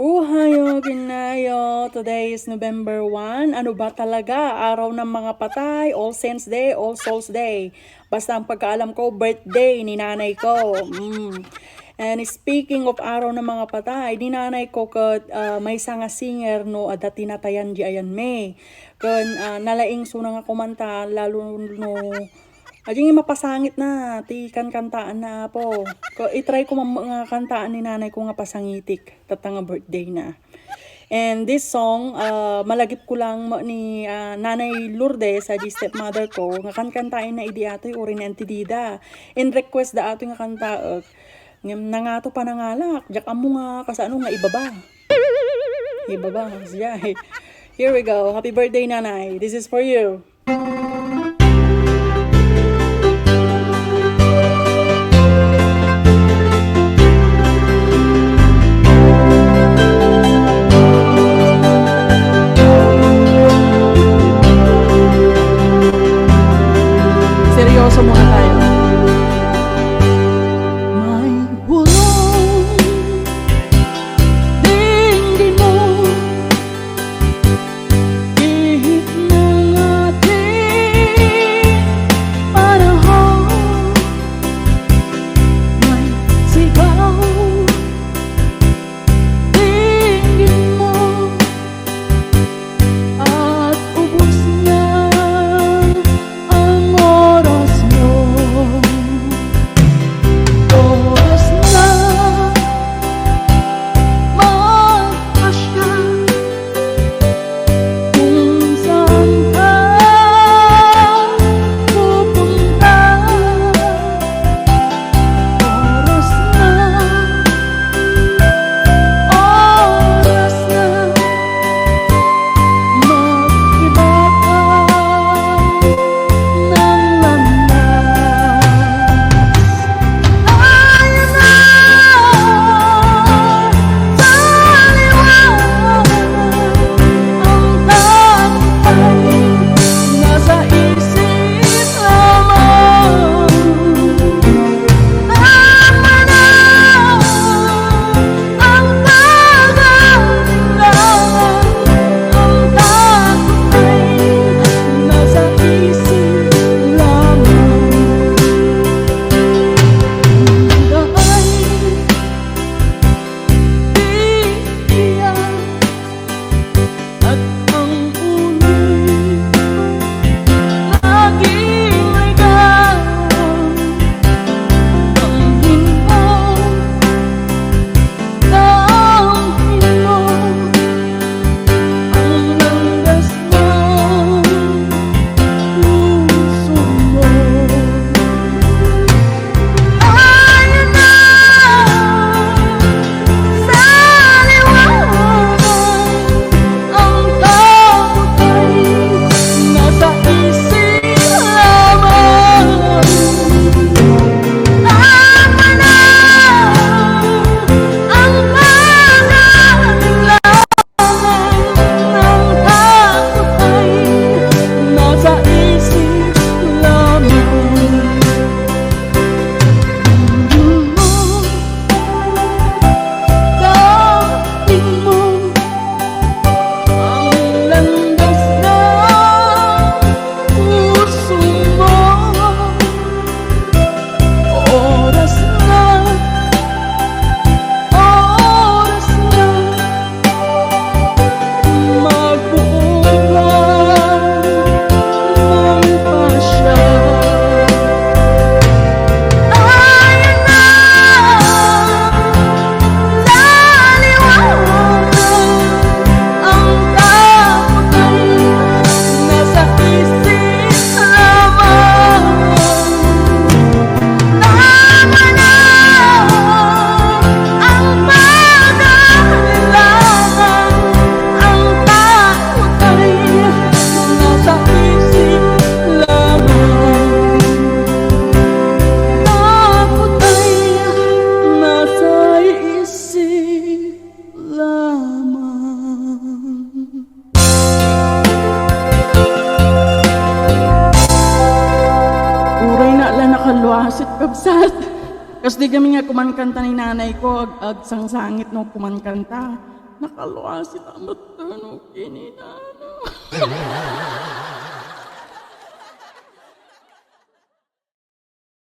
Uhayo, ginayo. Today is November 1. Ano ba talaga? Araw ng mga patay, All Saints Day, All Souls Day. Basta ang pagkaalam ko, birthday ni nanay ko. And speaking of araw ng mga patay, ni nanay ko kat may nga singer no dati natayan di ayan me. Kan nalaing so nga kumanta lalo no Ajing mapasangit na, ti kan kantaan na po. I-try ko mga kantaan ni nanay ko nga pasangitik, tatang birthday na. And this song, malagip ko lang ni Nanay Lourdes sa stepmother ko, nga kantain na idi ato yung urin antidida. In request da ato nga kanta, nangato pa nangalak, jak amo nga kasano nga ibaba. Ibaba, siya. Here we go, happy birthday nanay, this is for you. Seryoso muna tayo. May bulong dinggin mo, ihip ng ating panahon. May sigaw dinggin mo, at ubos na ang oras mo. Oras na magpasya kung saan ka pupunta. Oras na, oras na mag-iba ka ng landas. Ayun na sa liwanag, ang tagumpay nasa isip lamang. Tama na ang pag-aalinlangan, ang tagumpay nasa isip lamang. Ang daan tiyak at ang uloy laging ligaw. Damhin mo, damhin mo ang landas ng puso mo. Ayun na sa liwanag, ang tagumpay nasa isip lamang. Tama na ang pag-aalinlangan, ang tagumpay nasa isip lamang. Damhin mo ang landas ng puso mo. Oras na, oras na magbuo ka ng pasya. Ayun na sa liwanag, ang tagumpay nasa isip lamang. Tama na ang pag-aalinlangan, ang tagumpay nasa isip lamang. Tagumpay nasa isip lamang. Uray na lang nakaluasit kabsat. Kasi di kami nga kumankanta ni nanay ko, ag sangsangit no kumankanta. Nakaluwa si tamot tunog kini na.